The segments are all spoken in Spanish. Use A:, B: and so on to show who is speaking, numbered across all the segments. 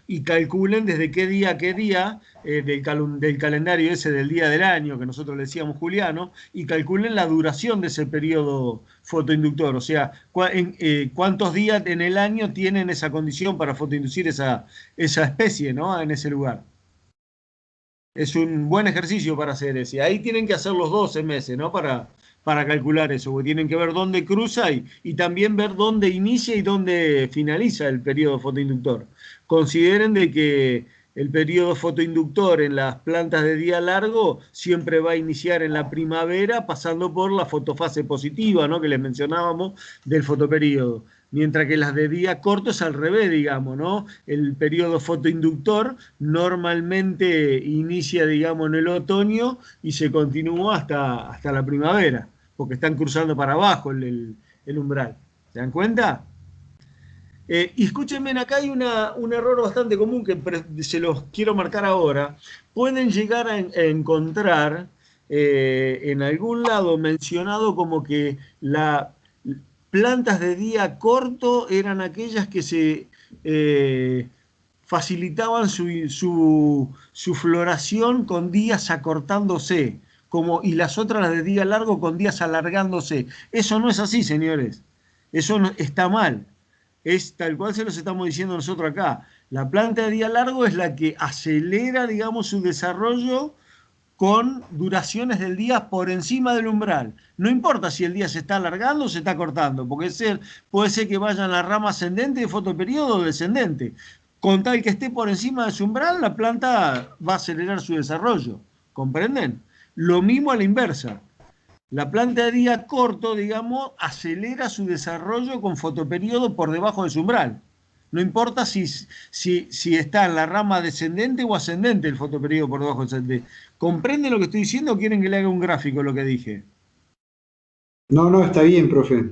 A: y calculen desde qué día a qué día del calendario ese del día del año, que nosotros le decíamos Juliano, y calculen la duración de ese periodo fotoinductor, o sea, cuántos días en el año tienen esa condición para fotoinducir esa especie, ¿no? En ese lugar. Es un buen ejercicio para hacer ese. Ahí tienen que hacer los 12 meses, ¿no? Para calcular eso, porque tienen que ver dónde cruza y también ver dónde inicia y dónde finaliza el periodo fotoinductor. Consideren de que el periodo fotoinductor en las plantas de día largo siempre va a iniciar en la primavera, pasando por la fotofase positiva, ¿no? Que les mencionábamos del fotoperíodo. Mientras que las de día corto es al revés, digamos, ¿no? El periodo fotoinductor normalmente inicia, digamos, en el otoño y se continúa hasta la primavera, porque están cruzando para abajo el umbral. ¿Se dan cuenta? Y escúchenme, acá hay un error bastante común que se los quiero marcar ahora. Pueden llegar a encontrar en algún lado mencionado como que las plantas de día corto eran aquellas que se facilitaban su floración con días acortándose, y las otras las de día largo con días alargándose. Eso no es así, señores. Eso está mal. Es tal cual se los estamos diciendo nosotros acá. La planta de día largo es la que acelera, digamos, su desarrollo con duraciones del día por encima del umbral. No importa si el día se está alargando o se está cortando, porque puede ser que vaya en la rama ascendente de fotoperiodo o descendente. Con tal que esté por encima de su umbral, la planta va a acelerar su desarrollo. ¿Comprenden? Lo mismo a la inversa. La planta de día corto, digamos, acelera su desarrollo con fotoperiodo por debajo de su umbral. No importa si está en la rama descendente o ascendente el fotoperiodo por debajo del ascendente. ¿Comprenden lo que estoy diciendo o quieren que le haga un gráfico lo que dije?
B: No, no, está bien, profe.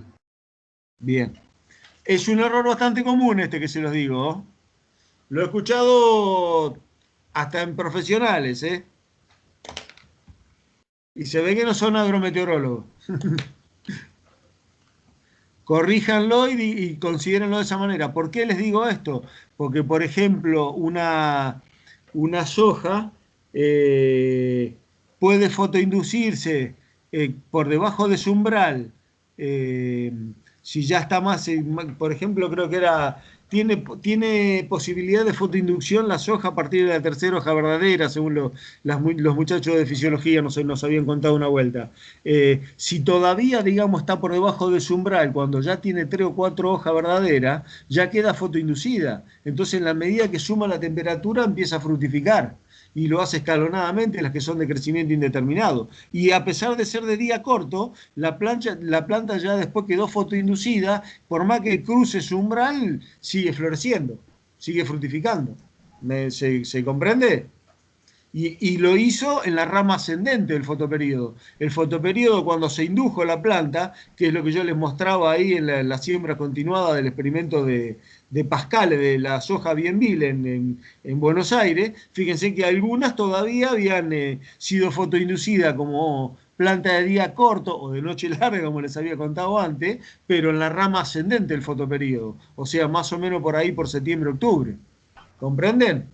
A: Bien. Es un error bastante común este que se los digo, ¿eh? Lo he escuchado hasta en profesionales, ¿eh? Y se ve que no son agrometeorólogos. Corríjanlo y considérenlo de esa manera. ¿Por qué les digo esto? Porque, por ejemplo, una soja eh, puede fotoinducirse por debajo de su umbral. eh, si ya está más, por ejemplo, creo que tiene posibilidad de fotoinducción la soja a partir de la tercera hoja verdadera, según los muchachos de fisiología nos habían contado una vuelta. Si todavía, digamos, está por debajo de su umbral, cuando ya tiene 3 o 4 hojas verdaderas, ya queda fotoinducida. Entonces, en la medida que suma la temperatura, empieza a fructificar. Y lo hace escalonadamente, las que son de crecimiento indeterminado. Y a pesar de ser de día corto, la planta ya después quedó fotoinducida, por más que cruce su umbral, sigue floreciendo, sigue fructificando. ¿Se comprende? Y lo hizo en la rama ascendente del fotoperíodo. El fotoperíodo, cuando se indujo la planta, que es lo que yo les mostraba ahí en la siembra continuada del experimento de Pascal, de la soja Bienville en Buenos Aires, fíjense que algunas todavía habían sido fotoinducidas como planta de día corto o de noche larga, como les había contado antes, pero en la rama ascendente del fotoperíodo, o sea, más o menos por ahí por septiembre-octubre. ¿Comprenden?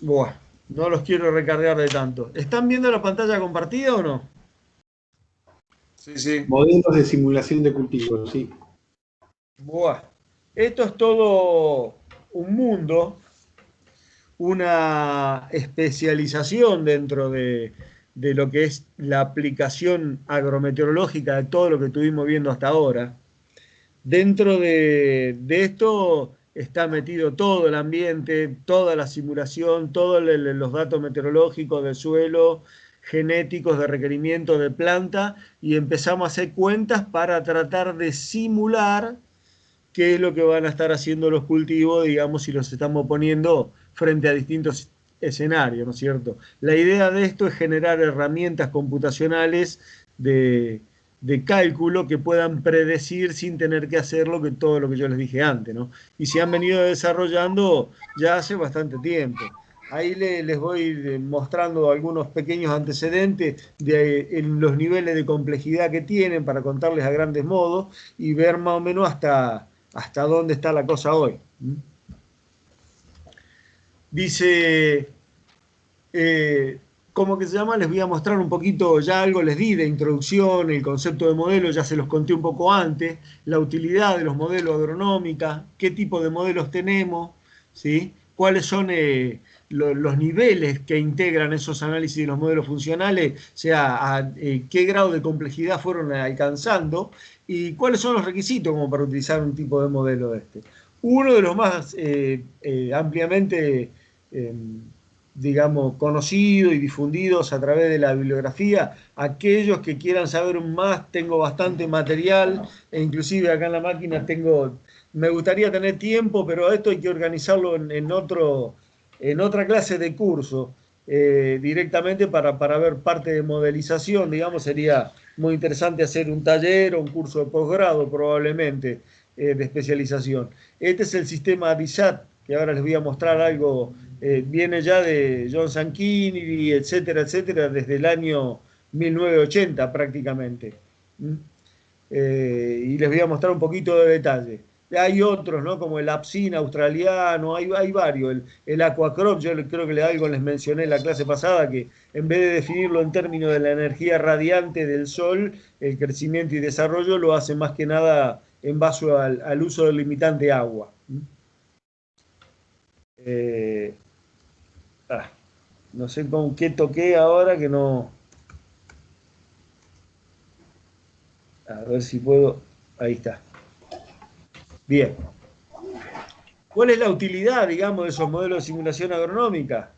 A: Buah, no los quiero recargar de tanto. ¿Están viendo la pantalla compartida o no?
C: Sí, sí.
B: Modelos de simulación de cultivo, sí.
A: Buah. Esto es todo un mundo, una especialización dentro de lo que es la aplicación agrometeorológica de todo lo que estuvimos viendo hasta ahora. Dentro de esto está metido todo el ambiente, toda la simulación, todos los datos meteorológicos del suelo, genéticos de requerimiento de planta, y empezamos a hacer cuentas para tratar de simular qué es lo que van a estar haciendo los cultivos, digamos, si los estamos poniendo frente a distintos escenarios, ¿no es cierto? La idea de esto es generar herramientas computacionales de, de cálculo que puedan predecir sin tener que hacer todo lo que yo les dije antes, ¿no? Y se han venido desarrollando ya hace bastante tiempo. Ahí les voy mostrando algunos pequeños antecedentes de los niveles de complejidad que tienen para contarles a grandes modos y ver más o menos hasta dónde está la cosa hoy. Dice, ¿cómo que se llama? Les voy a mostrar un poquito, ya algo les di de introducción, el concepto de modelo, ya se los conté un poco antes, la utilidad de los modelos agronómicos, qué tipo de modelos tenemos, ¿sí? Cuáles son los niveles que integran esos análisis de los modelos funcionales, o sea, qué grado de complejidad fueron alcanzando y cuáles son los requisitos como para utilizar un tipo de modelo de este. Uno de los más ampliamente, digamos, conocidos y difundidos a través de la bibliografía, aquellos que quieran saber más, tengo bastante material, e inclusive acá en la máquina me gustaría tener tiempo, pero esto hay que organizarlo en otra clase de curso, directamente para ver parte de modelización, digamos, sería muy interesante hacer un taller o un curso de posgrado probablemente, de especialización. Este es el sistema DISAT, que ahora les voy a mostrar algo, viene ya de John Sankini, etcétera, etcétera, desde el año 1980 prácticamente. Y les voy a mostrar un poquito de detalle. Hay otros, ¿no? Como el Apsin australiano, hay varios. El Aquacrop, yo creo que algo les mencioné en la clase pasada, que en vez de definirlo en términos de la energía radiante del sol, el crecimiento y desarrollo lo hace más que nada en base al uso del limitante agua. No sé con qué toqué ahora que no. A ver si puedo. Ahí está. Bien. ¿Cuál es la utilidad, digamos, de esos modelos de simulación agronómica?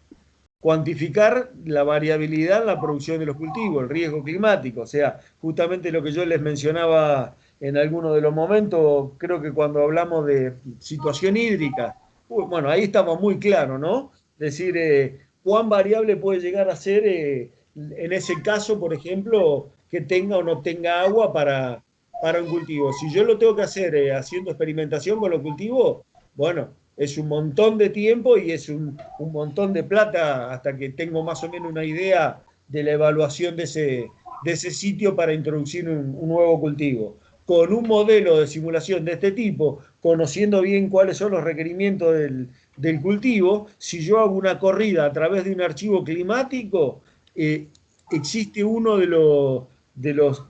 A: Cuantificar la variabilidad en la producción de los cultivos, el riesgo climático, o sea, justamente lo que yo les mencionaba en alguno de los momentos, creo que cuando hablamos de situación hídrica, bueno, ahí estamos muy claros, ¿no? Es decir, cuán variable puede llegar a ser, en ese caso, por ejemplo, que tenga o no tenga agua para un cultivo. Si yo lo tengo que hacer haciendo experimentación con los cultivos, bueno, es un montón de tiempo y es un montón de plata hasta que tengo más o menos una idea de la evaluación de ese sitio para introducir un nuevo cultivo. Con un modelo de simulación de este tipo, conociendo bien cuáles son los requerimientos del cultivo, si yo hago una corrida a través de un archivo climático, existe uno de los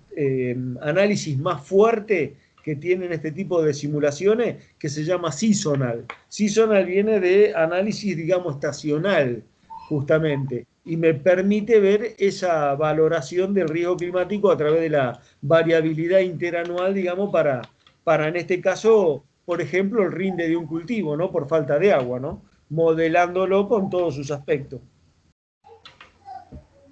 A: análisis más fuertes que tienen este tipo de simulaciones, que se llama seasonal. Seasonal viene de análisis, digamos, estacional, justamente, y me permite ver esa valoración del riesgo climático a través de la variabilidad interanual, digamos, para en este caso, por ejemplo, el rinde de un cultivo, ¿no? Por falta de agua, ¿no? Modelándolo con todos sus aspectos.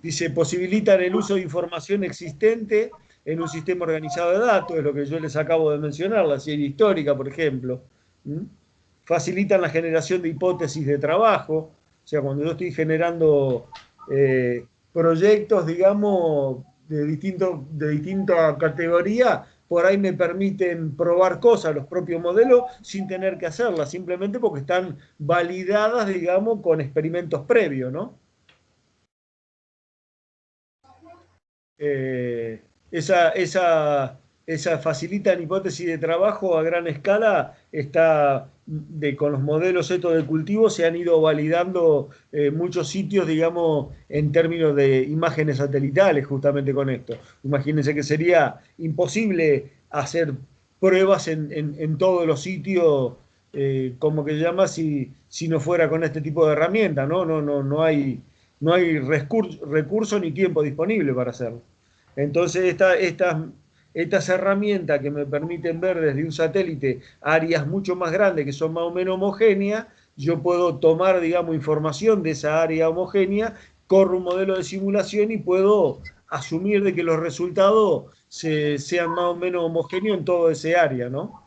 A: Dice, posibilitan el uso de información existente en un sistema organizado de datos, es lo que yo les acabo de mencionar, la serie histórica, por ejemplo. Facilitan la generación de hipótesis de trabajo, o sea, cuando yo estoy generando proyectos, digamos, de distinta categoría, por ahí me permiten probar cosas, los propios modelos, sin tener que hacerlas, simplemente porque están validadas, digamos, con experimentos previos, ¿no? Esa facilitan hipótesis de trabajo a gran escala, con los modelos estos de cultivo se han ido validando muchos sitios, digamos, en términos de imágenes satelitales, justamente con esto. Imagínense que sería imposible hacer pruebas en todos los sitios, como que se llama, si no fuera con este tipo de herramientas, ¿no? No hay recurso ni tiempo disponible para hacerlo. Entonces, estas herramientas que me permiten ver desde un satélite áreas mucho más grandes que son más o menos homogéneas, yo puedo tomar, digamos, información de esa área homogénea, corro un modelo de simulación y puedo asumir de que los resultados sean más o menos homogéneos en todo ese área, ¿no?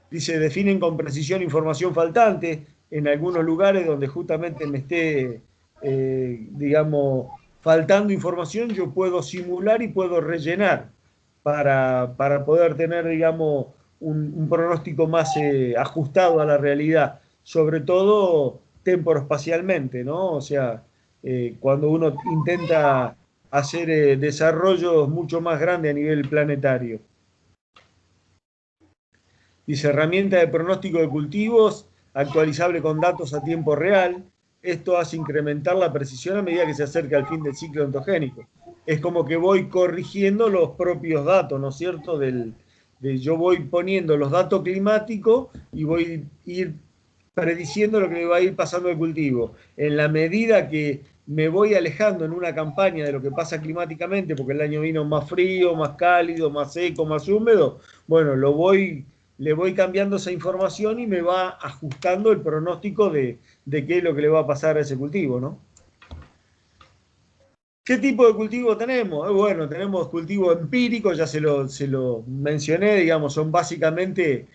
A: Dice, definen con precisión información faltante en algunos lugares donde justamente me esté, digamos, faltando información, yo puedo simular y puedo rellenar para poder tener, digamos, un pronóstico más ajustado a la realidad. Sobre todo temporoespacialmente, ¿no? O sea, cuando uno intenta hacer desarrollos mucho más grandes a nivel planetario. Dice, herramienta de pronóstico de cultivos, actualizable con datos a tiempo real. Esto hace incrementar la precisión a medida que se acerca al fin del ciclo ontogénico. Es como que voy corrigiendo los propios datos, ¿no es cierto? Yo voy poniendo los datos climáticos y voy a ir prediciendo lo que me va a ir pasando al cultivo. En la medida que me voy alejando en una campaña de lo que pasa climáticamente, porque el año vino más frío, más cálido, más seco, más húmedo, bueno, le voy cambiando esa información y me va ajustando el pronóstico de qué es lo que le va a pasar a ese cultivo, ¿no? ¿Qué tipo de cultivo tenemos? Bueno, tenemos cultivo empírico, ya se lo mencioné, digamos, son básicamente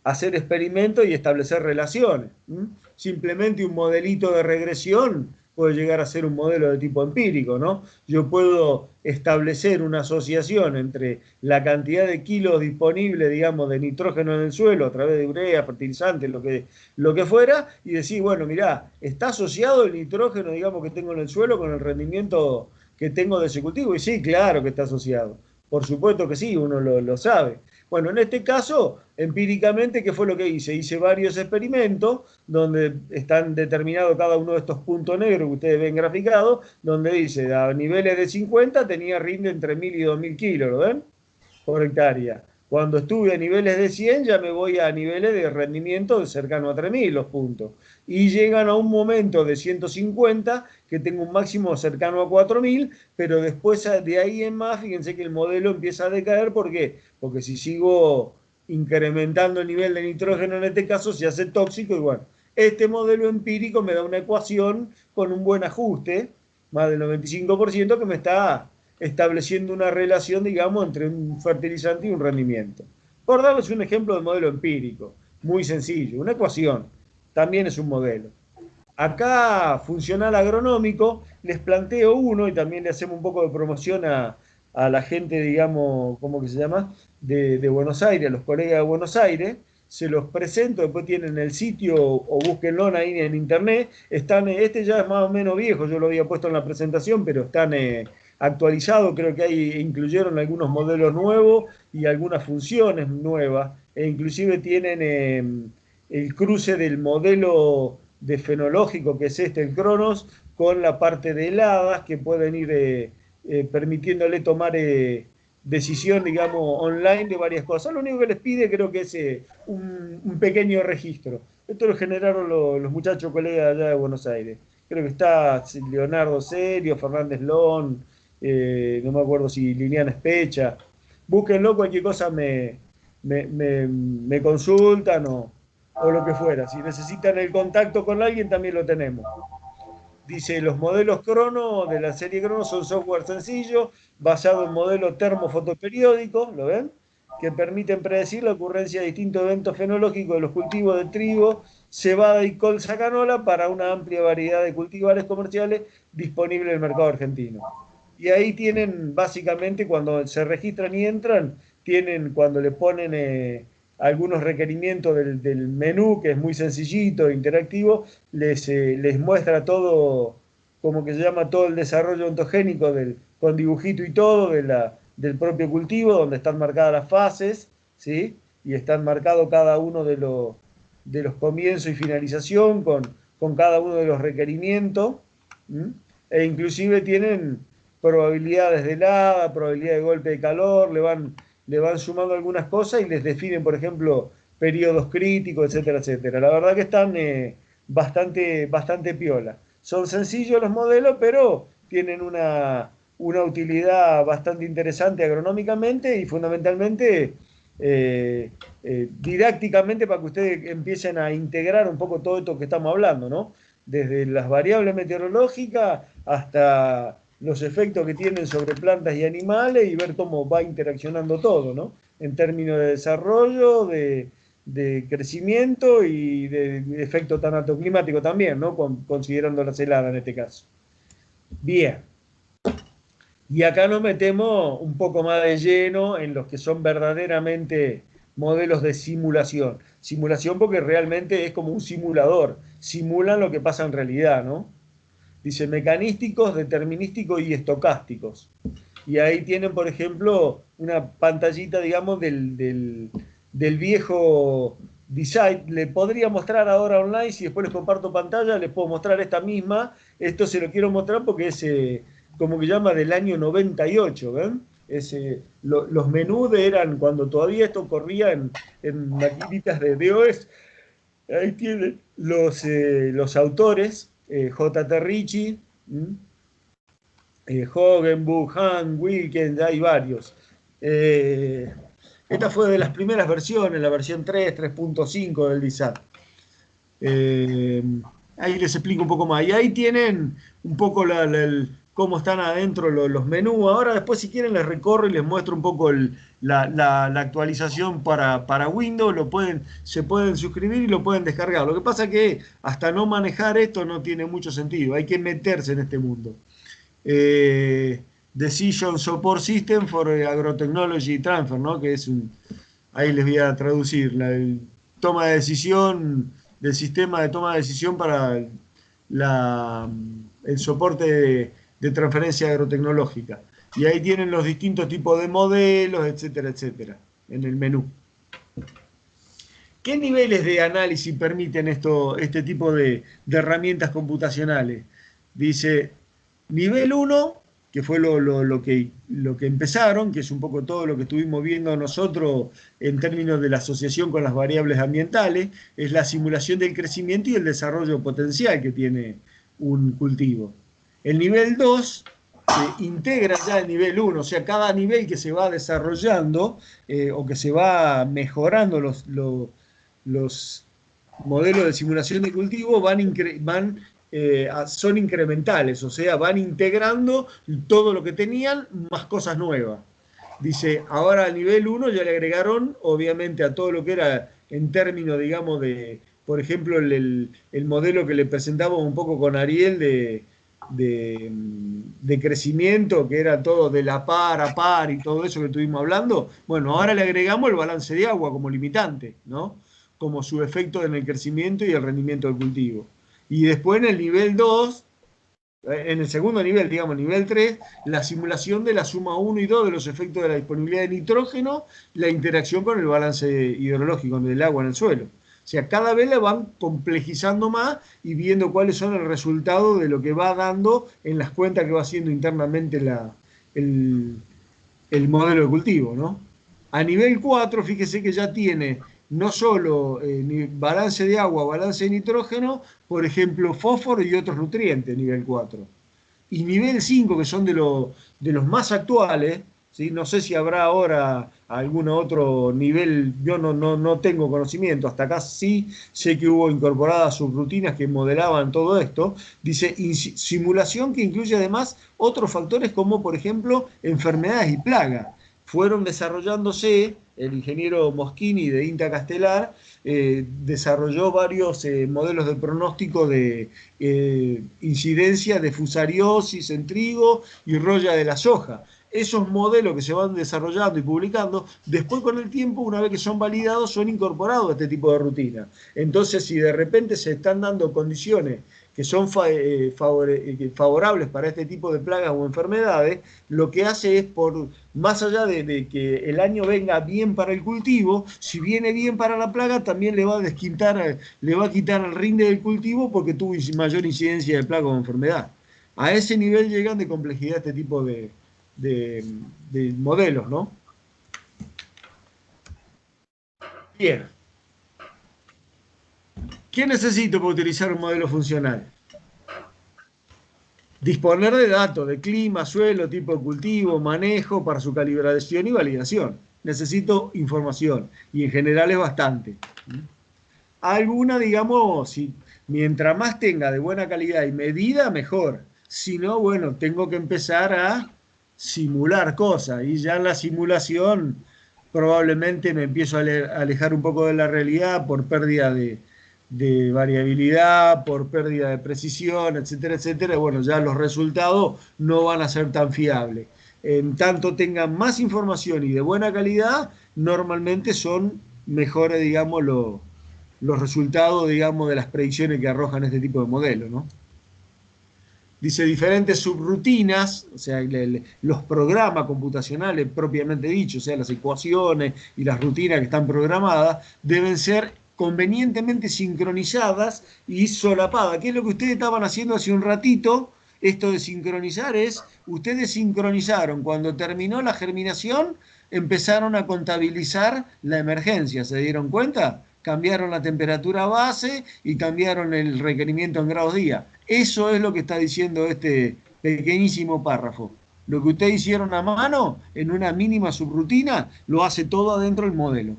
A: hacer experimentos y establecer relaciones. ¿M? Simplemente un modelito de regresión puede llegar a ser un modelo de tipo empírico, ¿no? Yo puedo establecer una asociación entre la cantidad de kilos disponibles, digamos, de nitrógeno en el suelo a través de urea, fertilizantes, lo que fuera, y decir, bueno, mirá, está asociado el nitrógeno, digamos, que tengo en el suelo con el rendimiento que tengo de ese cultivo. Y sí, claro que está asociado. Por supuesto que sí, uno lo sabe. Bueno, en este caso, empíricamente, ¿qué fue lo que hice? Hice varios experimentos donde están determinados cada uno de estos puntos negros que ustedes ven graficados, donde dice, a niveles de 50 tenía rinde entre 1000 y 2000 kilos, ¿lo ven? Por hectárea. Cuando estuve a niveles de 100 ya me voy a niveles de rendimiento cercano a 3000 los puntos. Y llegan a un momento de 150 que tengo un máximo cercano a 4000, pero después de ahí en más, fíjense que el modelo empieza a decaer. ¿Por qué? Porque si sigo incrementando el nivel de nitrógeno en este caso se hace tóxico y bueno, este modelo empírico me da una ecuación con un buen ajuste, más del 95%, que me está estableciendo una relación, digamos, entre un fertilizante y un rendimiento. Por darles un ejemplo de modelo empírico, muy sencillo, una ecuación, también es un modelo. Acá, funcional agronómico, les planteo uno y también le hacemos un poco de promoción a la gente, digamos, ¿cómo que se llama? De Buenos Aires, a los colegas de Buenos Aires. Se los presento, después tienen el sitio o búsquenlo ahí en internet. Están, este ya es más o menos viejo, yo lo había puesto en la presentación, pero están actualizados, creo que ahí incluyeron algunos modelos nuevos y algunas funciones nuevas, e inclusive tienen el cruce del modelo de fenológico, que es este, el Cronos, con la parte de heladas, que pueden ir permitiéndole tomar decisión, digamos, online de varias cosas. Lo único que les pide creo que es un pequeño registro. Esto lo generaron los muchachos colegas allá de Buenos Aires. Creo que está Leonardo Serio, Fernández Lón, no me acuerdo si Liliana Especha. Búsquenlo, cualquier cosa me consultan o lo que fuera. Si necesitan el contacto con alguien, también lo tenemos. Dice, los modelos Crono de la serie Crono son software sencillo, basado en modelos termofotoperiódicos, ¿lo ven? Que permiten predecir la ocurrencia de distintos eventos fenológicos de los cultivos de trigo, cebada y colza canola para una amplia variedad de cultivares comerciales disponibles en el mercado argentino. Y ahí tienen, básicamente, cuando se registran y entran, tienen, cuando le ponen algunos requerimientos del menú, que es muy sencillito, interactivo, les muestra todo, como que se llama, todo el desarrollo ontogénico con dibujito y todo del propio cultivo, donde están marcadas las fases, ¿sí? Y están marcados cada uno de los comienzos y finalización con cada uno de los requerimientos, ¿m? E inclusive tienen probabilidades de helada, probabilidad de golpe de calor, le van sumando algunas cosas y les definen, por ejemplo, periodos críticos, etcétera, etcétera. La verdad que están bastante piola. Son sencillos los modelos, pero tienen una utilidad bastante interesante agronómicamente y fundamentalmente didácticamente, para que ustedes empiecen a integrar un poco todo esto que estamos hablando, ¿no? Desde las variables meteorológicas hasta los efectos que tienen sobre plantas y animales y ver cómo va interaccionando todo, ¿no? En términos de desarrollo, de crecimiento y de efecto tanatoclimático también, ¿no? Considerando las heladas en este caso. Bien. Y acá nos metemos un poco más de lleno en los que son verdaderamente modelos de simulación. Simulación porque realmente es como un simulador, simulan lo que pasa en realidad, ¿no? Dice mecanísticos, determinísticos y estocásticos. Y ahí tienen, por ejemplo, una pantallita, digamos, del viejo design. Le podría mostrar ahora online, si después les comparto pantalla, les puedo mostrar esta misma. Esto se lo quiero mostrar porque es, como que llama, del año 98, ¿ven? Los menús eran cuando todavía esto corría en maquinitas de DOS. Ahí tienen los autores, J.T. Ritchie, Hogenbuch, Han, Wilkins, hay varios. Esta fue de las primeras versiones, la versión 3, 3.5 del DISAT. Ahí les explico un poco más. Y ahí tienen un poco cómo están adentro los menús. Ahora después si quieren les recorro y les muestro un poco la actualización para Windows. Se pueden suscribir y lo pueden descargar. Lo que pasa es que hasta no manejar esto no tiene mucho sentido. Hay que meterse en este mundo. Decision Support System for Agrotechnology Transfer, ¿no? Que es ahí les voy a traducir, toma de decisión del sistema de toma de decisión para el soporte de transferencia agrotecnológica. Y ahí tienen los distintos tipos de modelos, etcétera, etcétera, en el menú. ¿Qué niveles de análisis permiten este tipo de herramientas computacionales? Dice, nivel 1, que fue lo que empezaron, que es un poco todo lo que estuvimos viendo nosotros en términos de la asociación con las variables ambientales, es la simulación del crecimiento y el desarrollo potencial que tiene un cultivo. El nivel 2 integra ya el nivel 1, o sea, cada nivel que se va desarrollando o que se va mejorando los modelos de simulación de cultivo son incrementales, o sea, van integrando todo lo que tenían, más cosas nuevas. Dice, ahora a nivel 1 ya le agregaron, obviamente, a todo lo que era en términos, digamos, por ejemplo, el modelo que le presentamos un poco con Ariel de crecimiento, que era todo de la par a par y todo eso que estuvimos hablando. Bueno, ahora le agregamos el balance de agua como limitante, ¿no? Como su efecto en el crecimiento y el rendimiento del cultivo. Y después en el nivel 2, en el segundo nivel, digamos, nivel 3, la simulación de la suma 1 y 2 de los efectos de la disponibilidad de nitrógeno, la interacción con el balance hidrológico del agua en el suelo. O sea, cada vez la van complejizando más y viendo cuáles son el resultado de lo que va dando en las cuentas que va haciendo internamente el modelo de cultivo, ¿no? A nivel 4, fíjese que ya tiene no solo balance de agua, balance de nitrógeno, por ejemplo, fósforo y otros nutrientes, nivel 4. Y nivel 5, que son de los más actuales, ¿sí? No sé si habrá ahora algún otro nivel, yo no tengo conocimiento, hasta acá sí sé que hubo incorporadas subrutinas que modelaban todo esto. Dice, simulación que incluye además otros factores como, por ejemplo, enfermedades y plagas. Fueron desarrollándose, el ingeniero Moschini de INTA Castelar desarrolló varios modelos de pronóstico de incidencia de fusariosis en trigo y roya de la soja. Esos modelos que se van desarrollando y publicando, después con el tiempo, una vez que son validados, son incorporados a este tipo de rutina. Entonces, si de repente se están dando condiciones que son favorables para este tipo de plagas o enfermedades, lo que hace es, más allá de que el año venga bien para el cultivo, si viene bien para la plaga, también le va a quitar el rinde del cultivo porque tuvo mayor incidencia de plaga o enfermedad. A ese nivel llegan de complejidad este tipo de modelos, ¿no? Bien. ¿Qué necesito para utilizar un modelo funcional? Disponer de datos de clima, suelo, tipo de cultivo, manejo para su calibración y validación. Necesito información y en general es bastante. Alguna, digamos, mientras más tenga de buena calidad y medida, mejor. Si no, bueno, tengo que empezar a simular cosas y ya en la simulación probablemente me empiezo a alejar un poco de la realidad por pérdida de variabilidad, por pérdida de precisión, etcétera, etcétera. Bueno, ya los resultados no van a ser tan fiables. En tanto tengan más información y de buena calidad, normalmente son mejores, digamos, los resultados, digamos, de las predicciones que arrojan este tipo de modelos, ¿no? Dice diferentes subrutinas, o sea, los programas computacionales propiamente dicho, o sea, las ecuaciones y las rutinas que están programadas, deben ser convenientemente sincronizadas y solapadas. ¿Qué es lo que ustedes estaban haciendo hace un ratito? Esto de sincronizar es, ustedes sincronizaron cuando terminó la germinación, empezaron a contabilizar la emergencia, ¿se dieron cuenta? Cambiaron la temperatura base y cambiaron el requerimiento en grados día. Eso es lo que está diciendo este pequeñísimo párrafo. Lo que ustedes hicieron a mano, en una mínima subrutina, lo hace todo adentro del modelo.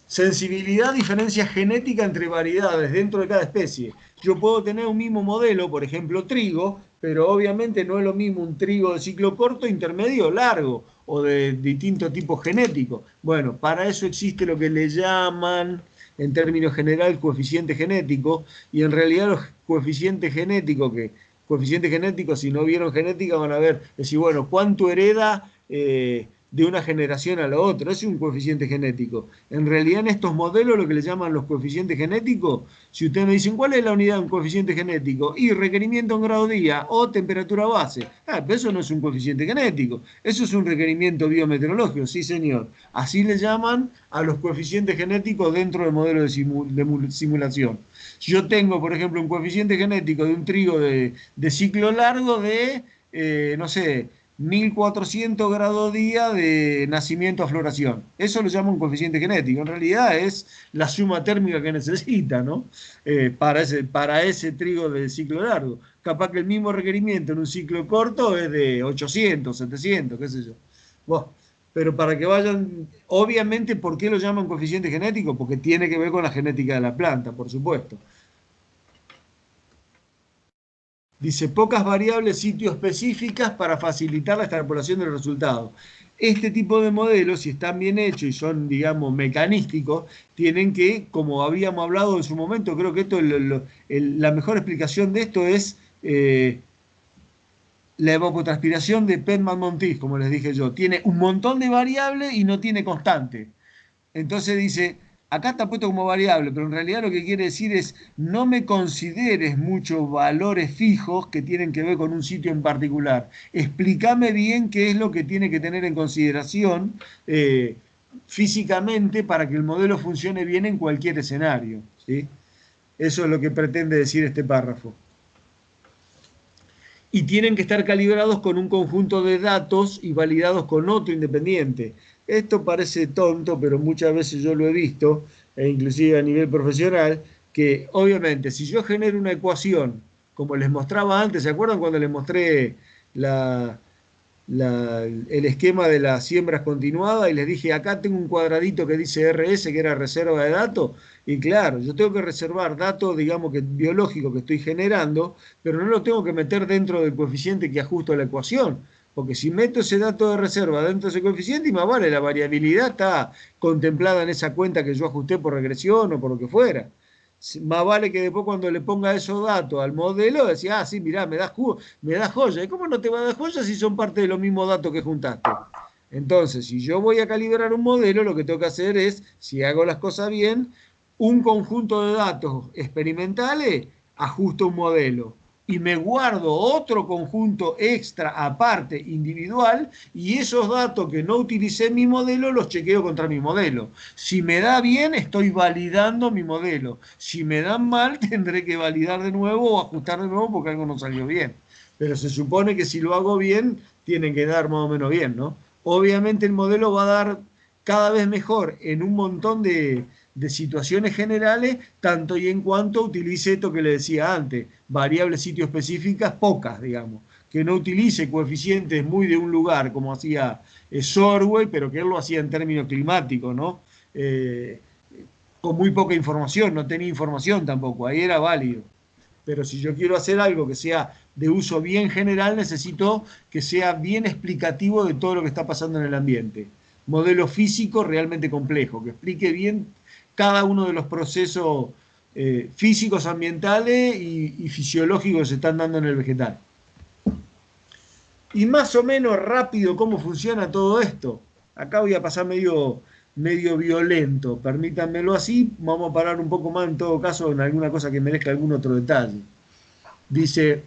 A: Sensibilidad, diferencia genética entre variedades dentro de cada especie. Yo puedo tener un mismo modelo, por ejemplo trigo, pero obviamente no es lo mismo un trigo de ciclo corto, intermedio o largo, o de distinto tipo genético. Bueno, para eso existe lo que le llaman, en términos generales, coeficiente genético, y en realidad los coeficientes genéticos, si no vieron genética van a ver, decir, bueno, ¿cuánto hereda de una generación a la otra? Es un coeficiente genético. En realidad en estos modelos lo que le llaman los coeficientes genéticos, si ustedes me dicen ¿cuál es la unidad de un coeficiente genético? Y requerimiento en grado día o temperatura base. Pero eso no es un coeficiente genético, eso es un requerimiento biometeorológico, sí señor. Así le llaman a los coeficientes genéticos dentro del modelo de simulación. Yo tengo, por ejemplo, un coeficiente genético de un trigo de ciclo largo de, no sé, 1400 grados día de nacimiento a floración. Eso lo llama un coeficiente genético. En realidad es la suma térmica que necesita, ¿no? Para ese trigo de ciclo largo. Capaz que el mismo requerimiento en un ciclo corto es de 800, 700, qué sé yo. Bueno, pero para que vayan, obviamente, ¿por qué lo llaman coeficiente genético? Porque tiene que ver con la genética de la planta, por supuesto. Dice, pocas variables sitio específicas para facilitar la extrapolación del resultado. Este tipo de modelos, si están bien hechos y son, digamos, mecanísticos, tienen que, como habíamos hablado en su momento, creo que esto la mejor explicación de esto es la evapotranspiración de Penman-Montis, como les dije yo. Tiene un montón de variables y no tiene constante. Entonces dice, acá está puesto como variable, pero en realidad lo que quiere decir es, no me consideres muchos valores fijos que tienen que ver con un sitio en particular. Explícame bien qué es lo que tiene que tener en consideración físicamente para que el modelo funcione bien en cualquier escenario, ¿sí? Eso es lo que pretende decir este párrafo. Y tienen que estar calibrados con un conjunto de datos y validados con otro independiente. Esto parece tonto, pero muchas veces yo lo he visto, e inclusive a nivel profesional, que obviamente si yo genero una ecuación, como les mostraba antes, ¿se acuerdan cuando les mostré el esquema de las siembras continuadas y les dije, acá tengo un cuadradito que dice RS, que era reserva de datos? Y claro, yo tengo que reservar datos, digamos, que biológicos que estoy generando, pero no lo tengo que meter dentro del coeficiente que ajusto a la ecuación, porque si meto ese dato de reserva dentro de ese coeficiente, y más vale, la variabilidad está contemplada en esa cuenta que yo ajusté por regresión o por lo que fuera. Más vale que después cuando le ponga esos datos al modelo, decía, sí, mirá, me da joya. ¿Y cómo no te va a dar joya si son parte de los mismos datos que juntaste? Entonces, si yo voy a calibrar un modelo, lo que tengo que hacer es, si hago las cosas bien, un conjunto de datos experimentales, ajusto un modelo. Y me guardo otro conjunto extra aparte, individual, y esos datos que no utilicé en mi modelo los chequeo contra mi modelo. Si me da bien, estoy validando mi modelo. Si me dan mal, tendré que validar de nuevo o ajustar de nuevo porque algo no salió bien. Pero se supone que si lo hago bien, tienen que dar más o menos bien, ¿no? Obviamente el modelo va a dar cada vez mejor en un montón de situaciones generales, tanto y en cuanto utilice esto que le decía antes, variables sitio específicas, pocas, digamos, que no utilice coeficientes muy de un lugar, como hacía Sorway, pero que él lo hacía en términos climáticos, ¿no? Con muy poca información, no tenía información tampoco, ahí era válido. Pero si yo quiero hacer algo que sea de uso bien general, necesito que sea bien explicativo de todo lo que está pasando en el ambiente. Modelo físico realmente complejo, que explique bien cada uno de los procesos físicos, ambientales y fisiológicos que se están dando en el vegetal. Y más o menos rápido, ¿cómo funciona todo esto? Acá voy a pasar medio violento, permítanmelo así, vamos a parar un poco más en todo caso en alguna cosa que merezca algún otro detalle. Dice,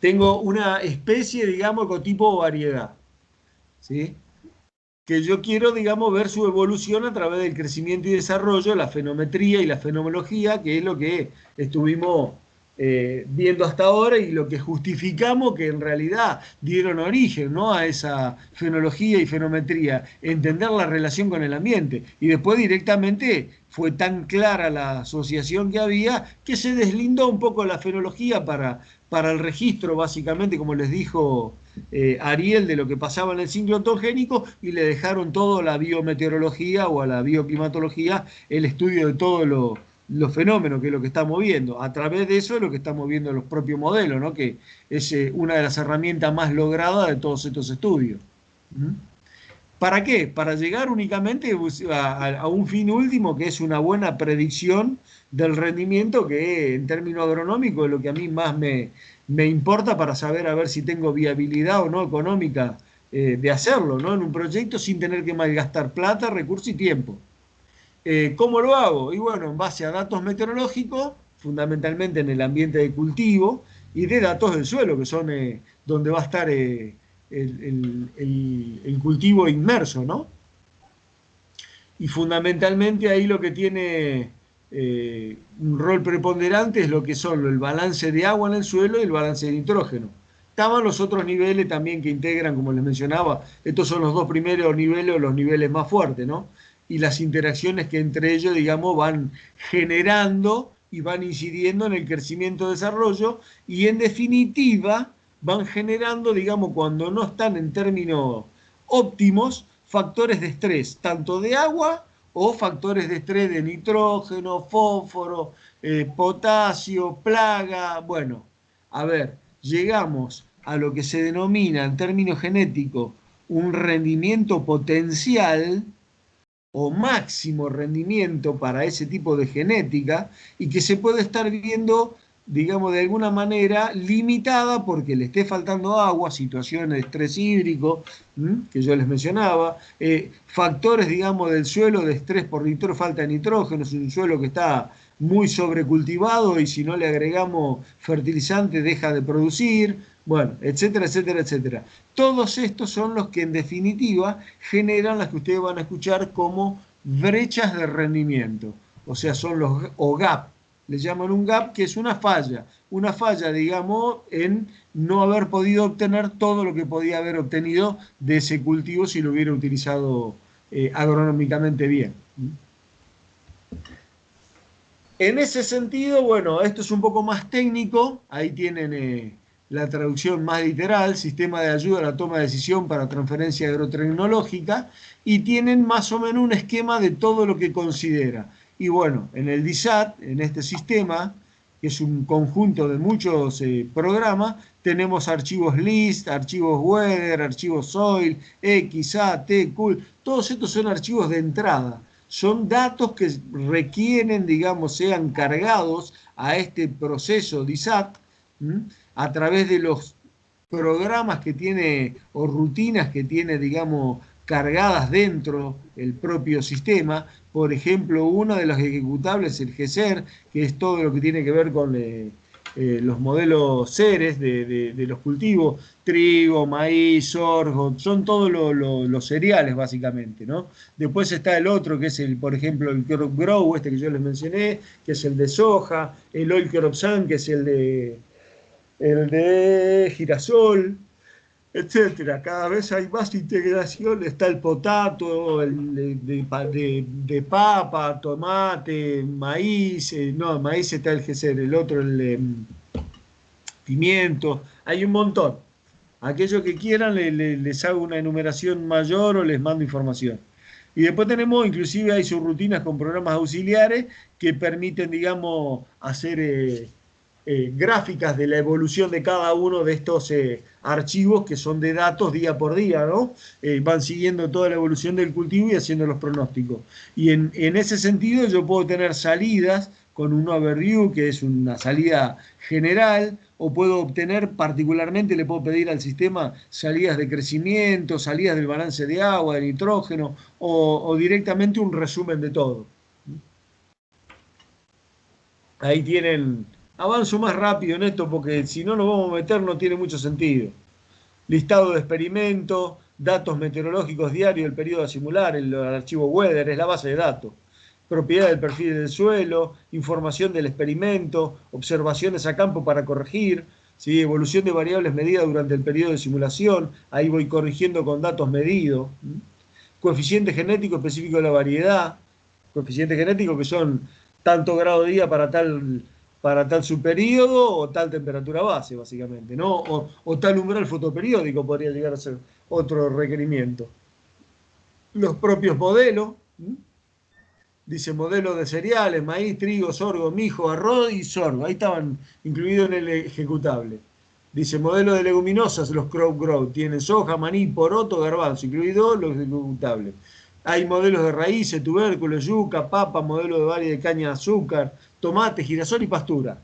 A: tengo una especie, digamos, ecotipo variedad, ¿sí? Que yo quiero, digamos, ver su evolución a través del crecimiento y desarrollo, la fenometría y la fenomenología, que es lo que estuvimos viendo hasta ahora y lo que justificamos que en realidad dieron origen, ¿no?, a esa fenología y fenometría, entender la relación con el ambiente. Y después directamente fue tan clara la asociación que había que se deslindó un poco la fenología para el registro, básicamente, como les dijo Ariel, de lo que pasaba en el ciclo ontogénico, y le dejaron todo a la biometeorología o a la bioclimatología, el estudio de todos los fenómenos, que es lo que estamos viendo. A través de eso es lo que estamos viendo en los propios modelos, ¿no?, que es una de las herramientas más logradas de todos estos estudios. ¿Mm? ¿Para qué? Para llegar únicamente a un fin último, que es una buena predicción del rendimiento, que en términos agronómicos es lo que a mí más me importa para saber a ver si tengo viabilidad o no económica de hacerlo, ¿no?, en un proyecto sin tener que malgastar plata, recursos y tiempo. ¿Cómo lo hago? Y bueno, en base a datos meteorológicos, fundamentalmente en el ambiente de cultivo, y de datos del suelo, que son donde va a estar el cultivo inmerso, ¿no? Y fundamentalmente ahí lo que tiene un rol preponderante es lo que son el balance de agua en el suelo y el balance de nitrógeno. Estaban los otros niveles también que integran, como les mencionaba, estos son los dos primeros niveles o los niveles más fuertes, ¿no? Y las interacciones que entre ellos, digamos, van generando y van incidiendo en el crecimiento-desarrollo y en definitiva van generando, digamos, cuando no están en términos óptimos, factores de estrés, tanto de agua o factores de estrés de nitrógeno, fósforo, potasio, plaga. Bueno, a ver, llegamos a lo que se denomina en términos genéticos un rendimiento potencial o máximo rendimiento para ese tipo de genética, y que se puede estar viendo, digamos, de alguna manera limitada porque le esté faltando agua, situaciones de estrés hídrico, que yo les mencionaba, factores, digamos, del suelo de estrés por falta de nitrógeno, es un suelo que está muy sobrecultivado y si no le agregamos fertilizante deja de producir, bueno, etcétera, etcétera, etcétera. Todos estos son los que en definitiva generan las que ustedes van a escuchar como brechas de rendimiento, o sea, son los o gap, le llaman un gap, que es una falla, digamos, en no haber podido obtener todo lo que podía haber obtenido de ese cultivo si lo hubiera utilizado agronómicamente bien. En ese sentido, bueno, esto es un poco más técnico, ahí tienen la traducción más literal, sistema de ayuda a la toma de decisión para transferencia agrotecnológica, y tienen más o menos un esquema de todo lo que considera. Y bueno, en el DISAT, en este sistema, que es un conjunto de muchos programas, tenemos archivos LIST, archivos Weather, archivos Soil, X, A, T, CUL, todos estos son archivos de entrada. Son datos que requieren, digamos, sean cargados a este proceso DISAT a través de los programas que tiene o rutinas que tiene, digamos, cargadas dentro del propio sistema. Por ejemplo, uno de los ejecutables es el GESER, que es todo lo que tiene que ver con los modelos CERES de los cultivos, trigo, maíz, sorgo, son todos los cereales básicamente, ¿no? Después está el otro, que es por ejemplo, el Crop Grow, este que yo les mencioné, que es el de soja, el Oil Crop Sun, que es el de girasol, etcétera. Cada vez hay más integración, está el potato, el de papa, tomate, maíz, no, maíz está el GESER, el otro el pimiento, hay un montón. Aquellos que quieran les hago una enumeración mayor o les mando información. Y después tenemos, inclusive hay subrutinas con programas auxiliares que permiten, digamos, hacer gráficas de la evolución de cada uno de estos archivos que son de datos día por día, ¿no? Van siguiendo toda la evolución del cultivo y haciendo los pronósticos. Y en ese sentido yo puedo tener salidas con un overview, que es una salida general, o puedo obtener particularmente, le puedo pedir al sistema salidas de crecimiento, salidas del balance de agua, de nitrógeno, o directamente un resumen de todo. Ahí tienen, avanzo más rápido en esto porque si no nos vamos a meter no tiene mucho sentido. Listado de experimentos, datos meteorológicos diarios del periodo a simular, el archivo Weather es la base de datos. Propiedad del perfil del suelo, información del experimento, observaciones a campo para corregir, ¿sí? Evolución de variables medidas durante el periodo de simulación, ahí voy corrigiendo con datos medidos. Coeficiente genético específico de la variedad, coeficientes genéticos que son tanto grado de día para tal subperíodo o tal temperatura base, básicamente, ¿no? O tal umbral fotoperiódico podría llegar a ser otro requerimiento. Los propios modelos, dice modelos de cereales, maíz, trigo, sorgo, mijo, arroz y sorgo, ahí estaban incluidos en el ejecutable. Dice modelo de leguminosas, los crop grow, tienen soja, maní, poroto, garbanzo, incluidos los ejecutables. Hay modelos de raíces, tubérculos, yuca, papa, modelo de variedad de caña de azúcar, tomate, girasol y pastura.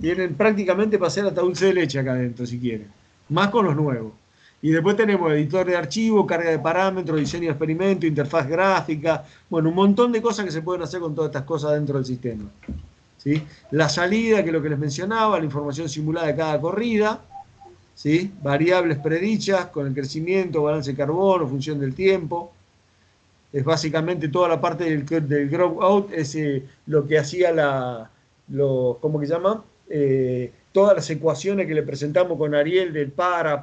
A: Tienen prácticamente para hacer hasta dulce de leche acá adentro, si quieren. Más con los nuevos. Y después tenemos editor de archivo, carga de parámetros, diseño de experimento, interfaz gráfica. Bueno, un montón de cosas que se pueden hacer con todas estas cosas dentro del sistema. ¿Sí? La salida, que es lo que les mencionaba, la información simulada de cada corrida. ¿Sí? Variables predichas con el crecimiento, balance de carbono, función del tiempo. Es básicamente toda la parte del grow out, es lo que hacía ¿cómo que se llama? Todas las ecuaciones que le presentamos con Ariel del par,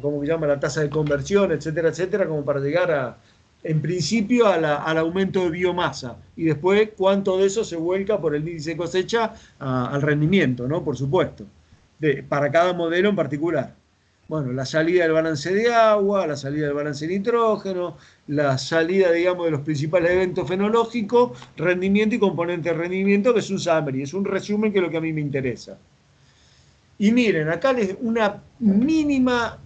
A: ¿cómo que llama? La tasa de conversión, etcétera, etcétera, como para llegar en principio al aumento de biomasa y después cuánto de eso se vuelca por el índice de cosecha al rendimiento, ¿no? Por supuesto, para cada modelo en particular. Bueno, la salida del balance de agua, la salida del balance de nitrógeno, la salida, digamos, de los principales eventos fenológicos, rendimiento y componente de rendimiento, que es un summary, es un resumen que es lo que a mí me interesa. Y miren, acá les una mínima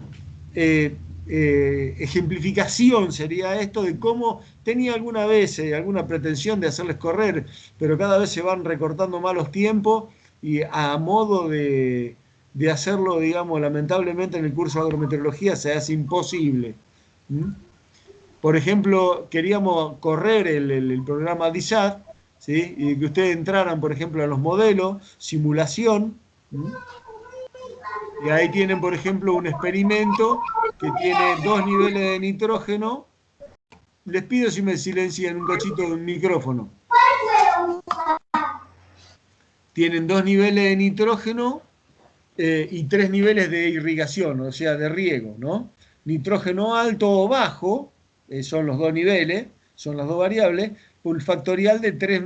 A: ejemplificación sería esto de cómo tenía alguna vez alguna pretensión de hacerles correr, pero cada vez se van recortando más los tiempos y a modo de hacerlo, digamos, lamentablemente en el curso de agrometeorología se hace imposible. Por ejemplo, queríamos correr el programa DISAT, ¿sí? Y que ustedes entraran, por ejemplo, a los modelos, simulación, y ahí tienen, por ejemplo, un experimento que tiene 2 niveles de nitrógeno. Les pido si me silencian un cachito de un micrófono. Tienen 2 niveles de nitrógeno y 3 niveles de irrigación, o sea, de riego, ¿no? Nitrógeno alto o bajo, son los 2 niveles, son las 2 variables, por el factorial de 3,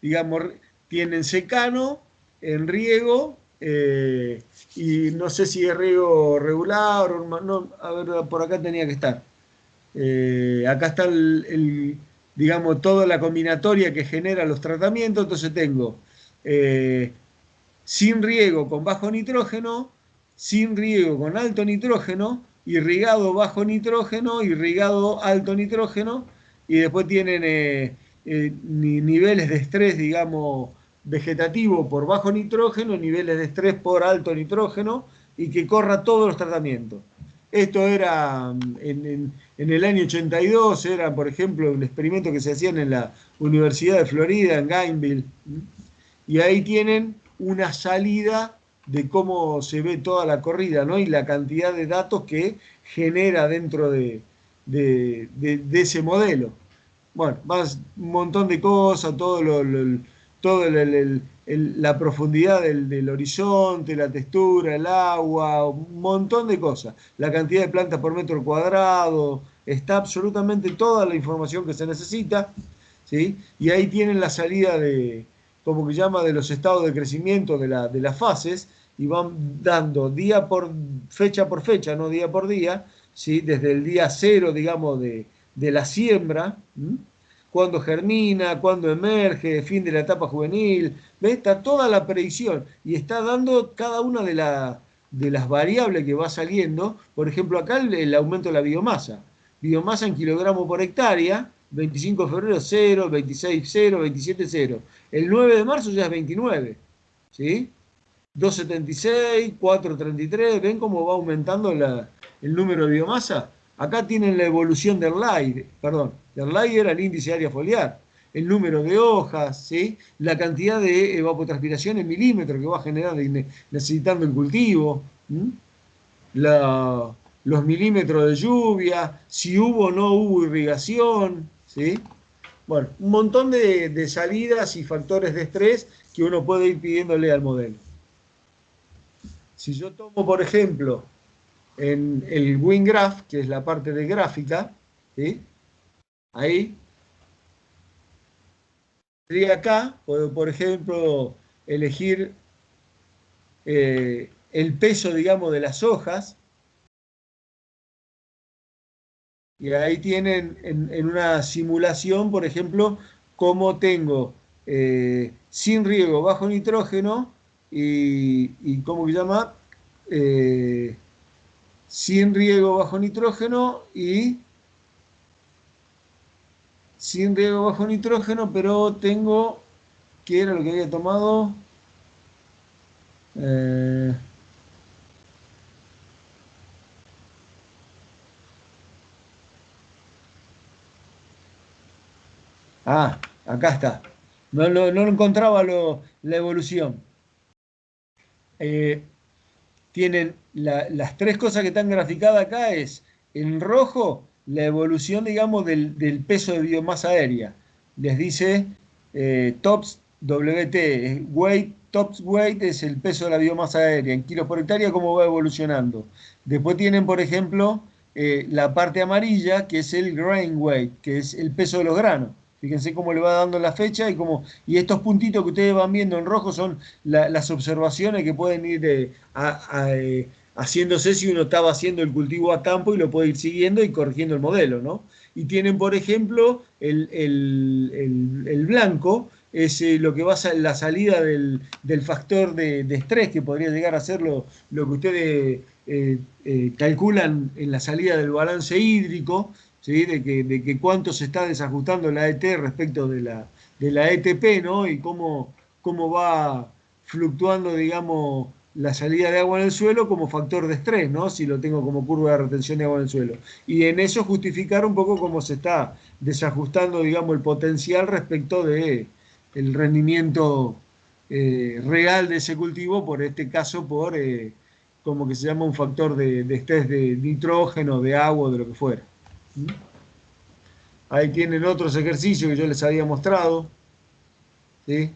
A: digamos, tienen secano, en riego, y no sé si es riego regular, o no, a ver, por acá tenía que estar. Acá está digamos, toda la combinatoria que genera los tratamientos, entonces tengo sin riego con bajo nitrógeno, sin riego con alto nitrógeno, irrigado bajo nitrógeno, irrigado alto nitrógeno, y después tienen niveles de estrés, digamos, vegetativo por bajo nitrógeno, niveles de estrés por alto nitrógeno, y que corra todos los tratamientos. Esto era en el año 82, era, por ejemplo, un experimento que se hacían en la Universidad de Florida, en Gainesville, y ahí tienen una salida de cómo se ve toda la corrida, ¿no? Y la cantidad de datos que genera dentro de ese modelo. Bueno, más un montón de cosas, la profundidad del horizonte, la textura, el agua, un montón de cosas. La cantidad de plantas por metro cuadrado, está absolutamente toda la información que se necesita, ¿sí? Y ahí tienen la salida como que llama, de los estados de crecimiento de las fases, y van dando fecha por fecha, no día por día, ¿sí? Desde el día cero, digamos, de la siembra, cuándo germina, cuándo emerge, fin de la etapa juvenil, ¿ves? Está toda la predicción y está dando cada una de las variables que va saliendo. Por ejemplo, acá el aumento de la biomasa en kilogramos por hectárea, 25 de febrero 0, 26 0, 27 0. El 9 de marzo ya es 29, ¿sí? 276, 433, ¿ven cómo va aumentando el número de biomasa? Acá tienen la evolución del LAI, perdón, del LAI era el índice de área foliar, el número de hojas, ¿sí? La cantidad de evapotranspiración en milímetros que va generando y necesitando el cultivo, los milímetros de lluvia, si hubo o no hubo irrigación, ¿sí? Bueno, un montón de salidas y factores de estrés que uno puede ir pidiéndole al modelo. Si yo tomo, por ejemplo, en el WinGraph, que es la parte de gráfica, ¿sí? Ahí, tendría acá, puedo, por ejemplo, elegir el peso, digamos, de las hojas, y ahí tienen en una simulación, por ejemplo, cómo tengo sin riego bajo nitrógeno y ¿cómo se llama? Eh, sin riego bajo nitrógeno y sin riego bajo nitrógeno, pero tengo, ¿qué era lo que había tomado? Eh, acá está. No lo encontraba la evolución. Tienen las tres cosas que están graficadas acá es, en rojo, la evolución, digamos, del peso de biomasa aérea. Les dice TOPS WT, weight, TOPS weight es el peso de la biomasa aérea, en kilos por hectárea, cómo va evolucionando. Después tienen, por ejemplo, la parte amarilla, que es el grain weight, que es el peso de los granos. Fíjense cómo le va dando la fecha y estos puntitos que ustedes van viendo en rojo son las observaciones que pueden ir haciéndose si uno estaba haciendo el cultivo a campo y lo puede ir siguiendo y corrigiendo el modelo, ¿no? Y tienen, por ejemplo, el blanco, es lo que va a ser la salida del factor de estrés, que podría llegar a ser lo que ustedes calculan en la salida del balance hídrico, ¿sí? De que cuánto se está desajustando la ET respecto de la ETP, ¿no? Y cómo va fluctuando, digamos, la salida de agua en el suelo como factor de estrés, ¿no? Si lo tengo como curva de retención de agua en el suelo. Y en eso justificar un poco cómo se está desajustando, digamos, el potencial respecto de el rendimiento real de ese cultivo, por este caso, por como que se llama un factor de estrés de nitrógeno, de agua, de lo que fuera. Ahí tienen otros ejercicios que yo les había mostrado, ¿sí?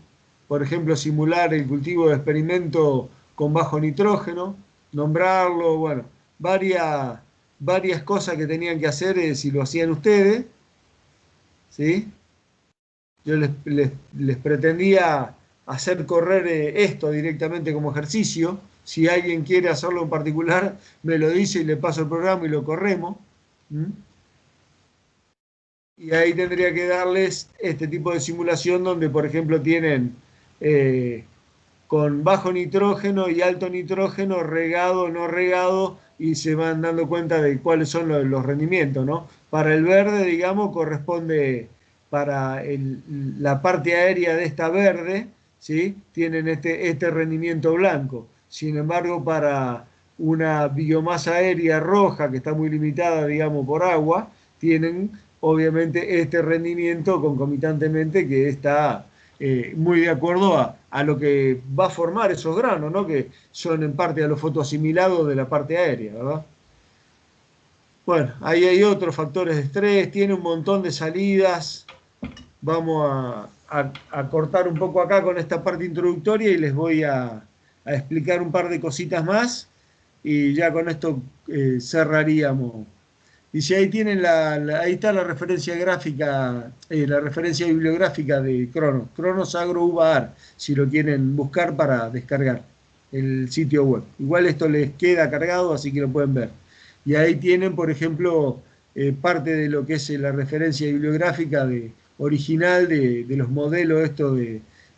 A: Por ejemplo, simular el cultivo de experimento con bajo nitrógeno, nombrarlo, bueno, varias cosas que tenían que hacer si lo hacían ustedes, ¿sí? Yo les pretendía hacer correr esto directamente como ejercicio. Si alguien quiere hacerlo en particular, me lo dice y le paso el programa y lo corremos. Y ahí tendría que darles este tipo de simulación donde, por ejemplo, tienen con bajo nitrógeno y alto nitrógeno, regado o no regado, y se van dando cuenta de cuáles son los rendimientos, ¿no? Para el verde, digamos, corresponde para la parte aérea de esta verde, ¿sí? Tienen este rendimiento blanco. Sin embargo, para una biomasa aérea roja, que está muy limitada, digamos, por agua, tienen obviamente este rendimiento concomitantemente que está muy de acuerdo a lo que va a formar esos granos, ¿no? Que son en parte a los fotoasimilados de la parte aérea, ¿verdad? Bueno, ahí hay otros factores de estrés, tiene un montón de salidas. Vamos a cortar un poco acá con esta parte introductoria y les voy a explicar un par de cositas más y ya con esto cerraríamos. Y si ahí tienen ahí está la referencia gráfica, la referencia bibliográfica de Cronos, Cronos Agro Uva si lo quieren buscar para descargar el sitio web. Igual esto les queda cargado, así que lo pueden ver. Y ahí tienen, por ejemplo, parte de lo que es la referencia bibliográfica original de los modelos estos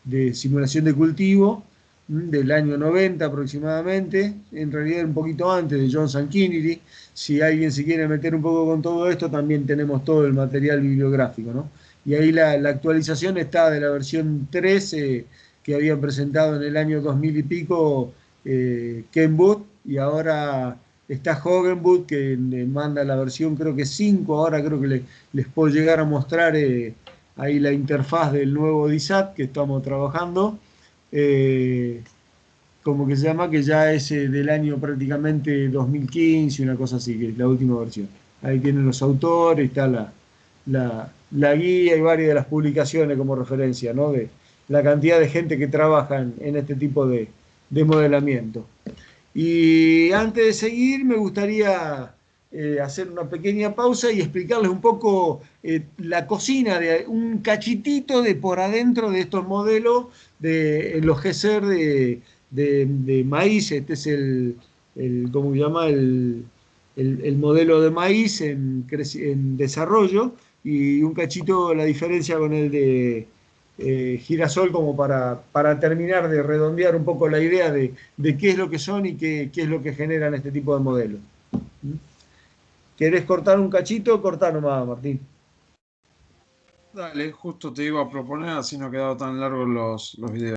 A: de simulación de cultivo, del año 90 aproximadamente, en realidad un poquito antes de Johnson Kennedy. Si alguien se quiere meter un poco con todo esto, también tenemos todo el material bibliográfico, ¿no? Y ahí la actualización está de la versión 13 que habían presentado en el año 2000 y pico Ken Booth, y ahora está Hogenwood, que manda la versión creo que 5, ahora creo que les puedo llegar a mostrar ahí la interfaz del nuevo DISAT que estamos trabajando, como que se llama, que ya es del año prácticamente 2015, una cosa así, que es la última versión. Ahí tienen los autores, está la guía y varias de las publicaciones como referencia, ¿no? De la cantidad de gente que trabaja en este tipo de modelamiento. Y antes de seguir, me gustaría hacer una pequeña pausa y explicarles un poco la cocina, de un cachitito de por adentro de estos modelos de los GESER de maíz. Este es ¿cómo se llama? El modelo de maíz en desarrollo, y un cachito la diferencia con el de girasol, como para terminar de redondear un poco la idea de qué es lo que son y qué es lo que generan este tipo de modelos. ¿Querés cortar un cachito? Cortá nomás, Martín.
C: Dale, justo te iba a proponer, así no quedaban tan largos los videos.